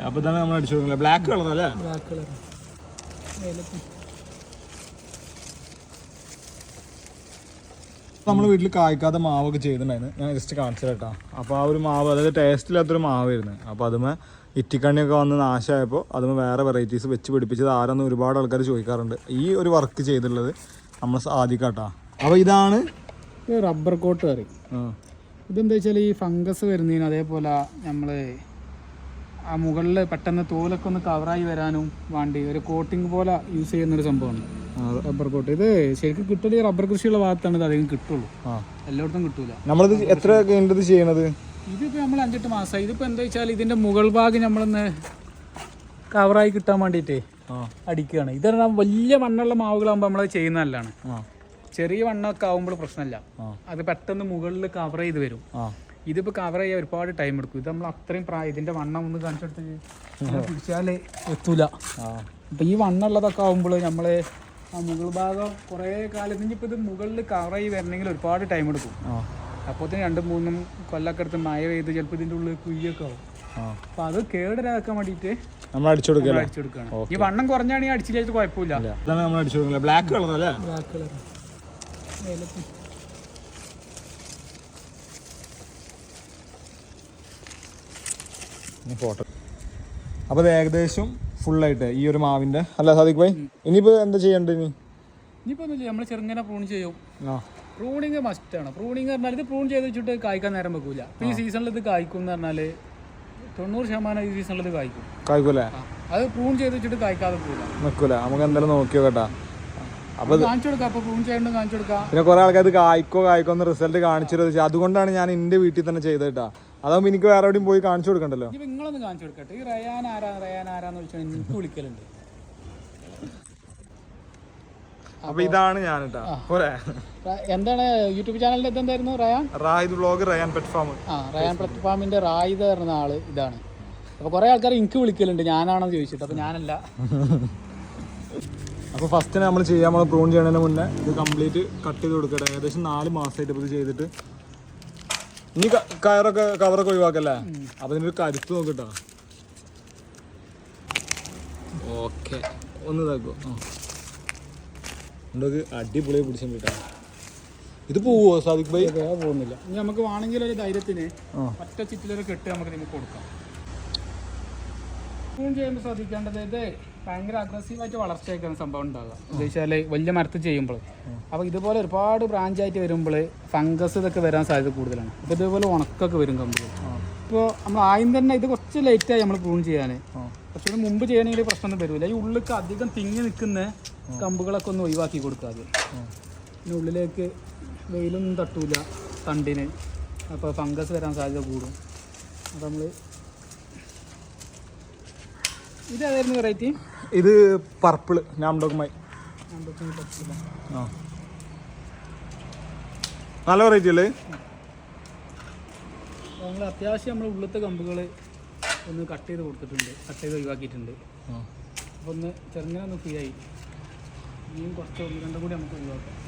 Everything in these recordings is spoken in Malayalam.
അപ്പൊ തന്നെ നമ്മൾ അടിച്ചു കൊടുക്കില്ല. ബ്ലാക്ക് കളർ അല്ലേ? Black colour. നമ്മൾ വീട്ടിൽ കായ്ക്കാത്ത മാവൊക്കെ ചെയ്തിട്ടുണ്ടായിരുന്നു. ഞാൻ ജസ്റ്റ് കാണിച്ചു കേട്ടോ. അപ്പോൾ ആ ഒരു മാവ്, അതായത് ടേസ്റ്റ് ഇല്ലാത്തൊരു മാവായിരുന്നു. അപ്പോൾ അതുമേ ഇറ്റിക്കണ്ണിയൊക്കെ വന്ന് നാശമായപ്പോൾ അതുമേ വേറെ വെറൈറ്റീസ് വെച്ച് പിടിപ്പിച്ചത് ആരെന്ന് ഒരുപാട് ആൾക്കാർ ചോദിക്കാറുണ്ട്. ഈ ഒരു വർക്ക് ചെയ്തിട്ടുള്ളത് നമ്മൾ സാധിക്കാട്ടോ. അപ്പോൾ ഇതാണ് റബ്ബർ കോട്ട് കറി. ഇതെന്താ വെച്ചാൽ ഈ ഫംഗസ് വരുന്നതിന്, അതേപോലെ നമ്മൾ ആ മുകളിൽ പെട്ടെന്ന് തോലൊക്കെ ഒന്ന് കവറായി വരാനും വേണ്ടി ഒരു കോട്ടിങ് പോലെ യൂസ് ചെയ്യുന്നൊരു സംഭവമാണ് റബ്ബർ കോട്ട്. ഇത് ശരിക്കും കിട്ടല് റബ്ബർ കൃഷിയുള്ള ഭാഗത്താണ് ഇത് അധികം കിട്ടുള്ളൂ, എല്ലായിടത്തും കിട്ടൂല. നമ്മളിത് എത്ര ചെയ്യണത്? ഇതിപ്പോൾ നമ്മൾ 5-8 മാസമായി. ഇതിപ്പോൾ എന്താ വെച്ചാൽ ഇതിൻ്റെ മുകൾ ഭാഗം നമ്മളൊന്ന് കവറായി കിട്ടാൻ വേണ്ടിയിട്ട് അടിക്കുകയാണ്. ഇതെന്നാ വലിയ മണ്ണുള്ള മാവുകളാകുമ്പോൾ നമ്മളത് ചെയ്യുന്നതല്ലാണ്. ചെറിയ മണ്ണൊക്കെ ആകുമ്പോൾ പ്രശ്നമില്ല, അത് പെട്ടെന്ന് മുകളിൽ കവർ ചെയ്ത് വരും. ഇതിപ്പോൾ കവർ ചെയ്യാൻ ഒരുപാട് ടൈം എടുക്കും. ഇത് നമ്മൾ അത്രയും ഇതിൻ്റെ വണ്ണം ഒന്ന് കാണിച്ചെടുത്ത് പിടിച്ചാൽ എത്തൂല. അപ്പം ഈ വണ്ണുള്ളതൊക്കെ ആകുമ്പോൾ നമ്മൾ ആ മുകൾ ഭാഗം കുറേ കാലത്ത് ഇനിയിപ്പോൾ ഇത് മുകളിൽ കവർ ചെയ്ത് വരണമെങ്കിൽ ഒരുപാട് ടൈം എടുക്കും. അപ്പോഴത്തേന് 2-3 കൊല്ലൊക്കെ എടുത്ത് മഴ പെയ്ത് ചിലപ്പോൾ ഇതിൻ്റെ ഉള്ളിൽ കുയ്യൊക്കെ ആവും. അപ്പം അത് കേടരാക്കാൻ വേണ്ടിയിട്ട് നമ്മൾ അടിച്ചെടുക്കുകയാണ്. ഈ വണ്ണം കുറഞ്ഞാണെങ്കിൽ അടിച്ചില്ലായിട്ട് കുഴപ്പമില്ല. ബ്ലാക്ക് കളർ അല്ലേ? Black colour. ഫോട്ടോ. അപ്പോൾ ഏകദേശം ഫുള്ളായിട്ട് ഈ ഒരു മാവിൻ്റെ അല്ല സാദിഖ് ഭായ്, ഇനിയിപ്പോൾ എന്താ ചെയ്യേണ്ടത്? ഇനിയിപ്പോൾ ഒന്നുമില്ല, നമ്മൾ ചെറുങ്ങനെ പ്രൂൺ ചെയ്യും. പ്രൂണിങ് മസ്റ്റാണ്. പ്രൂണിങ് പറഞ്ഞാൽ ഇത് പ്രൂൺ ചെയ്ത് വെച്ചിട്ട് കായ്ക്കാൻ നേരം വെക്കൂല. അപ്പോൾ ഈ സീസണിൽ ഇത് കായ്ക്കും എന്ന് പറഞ്ഞാൽ 90% ഈ സീസണിൽ ഇത് കായ്ക്കൂലേ? അത് പ്രൂൺ ചെയ്ത് വെച്ചിട്ട് കായ്ക്കാതെ വെക്കൂല. നമുക്ക് എന്തായാലും നോക്കിയോ കേട്ടാ. അപ്പോൾ കാണിച്ചു കൊടുക്കാം. അപ്പോൾ പ്രൂൺ ചെയ്യേണ്ടത് കാണിച്ചു കൊടുക്കാം. പിന്നെ കുറേ ആൾക്കാർ കായ്ക്കോന്ന് റിസൾട്ട് കാണിച്ചിരുന്നത്. അതുകൊണ്ടാണ് ഞാൻ എൻ്റെ വീട്ടിൽ തന്നെ ചെയ്തത് കേട്ടാ. അതാകുമ്പോൾ എനിക്ക് വേറെ എവിടെയും പോയി കാണിച്ചു കൊടുക്കണ്ടല്ലോ. നിങ്ങളൊന്ന് കാണിച്ചു കൊടുക്കട്ടെ. ഈ റയാൻ ആരാന്ന് വെച്ചാൽ എനിക്ക് വിളിക്കലുണ്ട്. അപ്പൊ ഇതാണ് ഞാൻ കേട്ടാ. എന്താണ് യൂട്യൂബ് ചാനലിന്റെ എന്തായിരുന്നു? Raid vlog, Rayan pet farm. Rayan pet ഫാമിന്റെ റായിദ് പറഞ്ഞ ആള് ഇതാണ്. അപ്പൊ കുറെ ആൾക്കാർ എനിക്ക് വിളിക്കലുണ്ട്, ഞാനാണെന്ന് ചോദിച്ചിട്ട്. അപ്പൊ ഞാനല്ല. അപ്പോൾ ഫസ്റ്റ് നമ്മൾ നമ്മൾ പ്രൂൺ ചെയ്യുന്നതിന് മുന്നേ ഇത് കംപ്ലീറ്റ് കട്ട് ചെയ്ത് കൊടുക്കട്ടെ. ഏകദേശം 4 മാസമായിട്ട് ഇത് ചെയ്തിട്ട് ഇനി കവറൊക്കെ ഒഴിവാക്കല്ലേ. അപ്പോൾ ഇതിനൊരു കരുത്ത് നോക്കിട്ടോ. ഓക്കെ, ഒന്ന് ഇതാക്കോ. ഉണ്ടത് അടിപൊളി പിടിച്ചിട്ടാ. ഇത് പോവോ സാദിഖ് ഭായ്? പോകുന്നില്ല. ഇനി നമുക്ക് വേണമെങ്കിൽ ഒരു ധൈര്യത്തിന് ഒറ്റ ചിറ്റിലൊരു കെട്ട് നമുക്ക് നിങ്ങൾക്ക് കൊടുക്കാം. പ്രൂൺ ചെയ്യുമ്പോൾ ശ്രദ്ധിക്കേണ്ടത് ഇത് ഭയങ്കര അഗ്രസീവായിട്ട് വളർച്ചയൊക്കെയാണ് സംഭവം ഉണ്ടാകുക. എന്താ വെച്ചാൽ വലിയ മരത്തിൽ ചെയ്യുമ്പോൾ. അപ്പോൾ ഇതുപോലെ ഒരുപാട് ബ്രാഞ്ചായിട്ട് വരുമ്പോൾ ഫംഗസ് ഇതൊക്കെ വരാൻ സാധ്യത കൂടുതലാണ്. അപ്പോൾ ഇതുപോലെ ഉണക്കൊക്കെ വരും കമ്പുകൾ. ഇപ്പോൾ നമ്മൾ ആദ്യം തന്നെ ഇത് കുറച്ച് ലേറ്റായി നമ്മൾ പ്രൂൺ ചെയ്യാൻ. പക്ഷേ ഇത് മുമ്പ് ചെയ്യണമെങ്കിൽ പ്രശ്നമൊന്നും വരില്ല. ഈ ഉള്ളിലേക്ക് അധികം തിങ്ങി നിൽക്കുന്ന കമ്പുകളൊക്കെ ഒന്ന് ഒഴിവാക്കി കൊടുക്കാതെ. പിന്നെ ഉള്ളിലേക്ക് വെയിലൊന്നും തട്ടൂല തണ്ടിന്. അപ്പോൾ ഫംഗസ് വരാൻ സാധ്യത കൂടും. അപ്പോൾ നമ്മൾ ഇതേതായിരുന്നു വെറൈറ്റി? ഇത് പർപ്പിൾ നാംഡോക്മൈ. നല്ല വെറൈറ്റി അല്ലേ? നമ്മൾ അത്യാവശ്യം നമ്മൾ ഉള്ളത്തെ കമ്പുകൾ ഒന്ന് കട്ട് ചെയ്ത് കൊടുത്തിട്ടുണ്ട്, കട്ട് ചെയ്ത് ഒഴിവാക്കിയിട്ടുണ്ട്. അപ്പോൾ ഒന്ന് ചെറുങ്ങനെ ഒന്ന് ഫ്രീ ആയി. ഇനിയും കുറച്ച് 1-2 കൂടി നമുക്ക് ഒഴിവാക്കാം.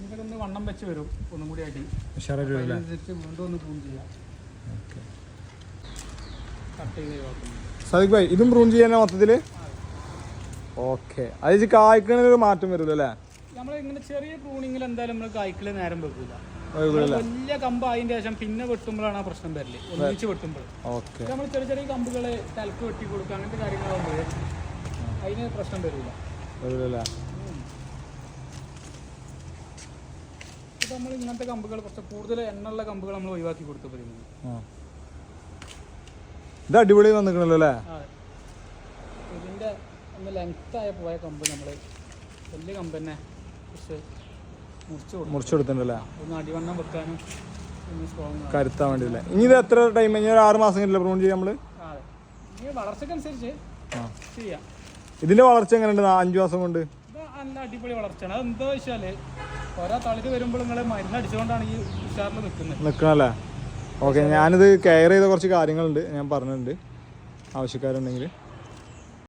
ഇതൊക്കെ വണ്ണം വെച്ച് വരും ഒന്നും കൂടി ആയിട്ട്. വീണ്ടും ഒന്ന് പ്രൂൺ ചെയ്യാം. കട്ട് ചെയ്ത് ഒഴിവാക്കുന്നു. സാദിഖ് ഭായ്, ഇതും പ്രൂൺ ചെയ്യാനാ മൊത്തത്തിൽ? ഓക്കെ. അത് കായ്ക്കണൊരു മാറ്റം വരുമല്ലോ അല്ലേ? നമ്മൾ ഇങ്ങനെ ചെറിയ പ്രൂണിങ്ങിൽ എന്തായാലും നമ്മൾ കായ്ക്കൽ നേരം വെക്കൂല. വലിയ കമ്പ് അതിൻ്റെ ശേഷം പിന്നെ വെട്ടുമ്പോഴാണ് ആ പ്രശ്നം വരില്ലേ, ഒന്നിച്ച് വെട്ടുമ്പോൾ. നമ്മൾ ചെറിയ ചെറിയ കമ്പുകൾ തലക്ക് വെട്ടി കൊടുക്കുക, അങ്ങനത്തെ കാര്യങ്ങളാകുമ്പോൾ അതിന് പ്രശ്നം വരില്ല. ഇപ്പം നമ്മൾ ഇങ്ങനത്തെ കമ്പുകൾ കുറച്ച് കൂടുതൽ എണ്ണുള്ള കമ്പുകൾ നമ്മൾ ഒഴിവാക്കി കൊടുത്തു പറയുന്നത്. ഇത് അടിപൊളി വന്നിക്കണല്ലോ അല്ലേ? ഇതിൻ്റെ ഒന്ന് ലെങ്ത്തായ പോയ കമ്പ് നമ്മൾ വലിയ കമ്പ് തന്നെ കുറച്ച് മുറിച്ചു കൊടുത്തിട്ടുണ്ടല്ലേ? ഒന്ന് അടിവണ്ണം വെക്കാനും കരുത്താൻ വേണ്ടിയില്ല. ഇനി ഇത് എത്ര ടൈം? ഇനി ഒരു 6 മാസം കഴിഞ്ഞില്ല പ്രൂൺ ചെയ്യാം നമ്മൾ? ഈ വളർച്ചക്കനുസരിച്ച് ചെയ്യാം. ഇതിന്റെ വളർച്ച എങ്ങനെയുണ്ട് 5 മാസം കൊണ്ട്? നല്ല അടിപൊളി വളർച്ചയാണ്. അത് എന്താ വെച്ചാൽ ഓരോ തളിര് വരുമ്പോൾ നിങ്ങൾ മരുന്ന് അടിച്ചുകൊണ്ടാണ് ഈ ഉഷാറിൽ നിൽക്കണല്ലേ? ഓക്കെ, ഞാനിത് കെയർ ചെയ്ത കുറച്ച് കാര്യങ്ങളുണ്ട്, ഞാൻ പറഞ്ഞിട്ടുണ്ട്. ആവശ്യക്കാരുണ്ടെങ്കിൽ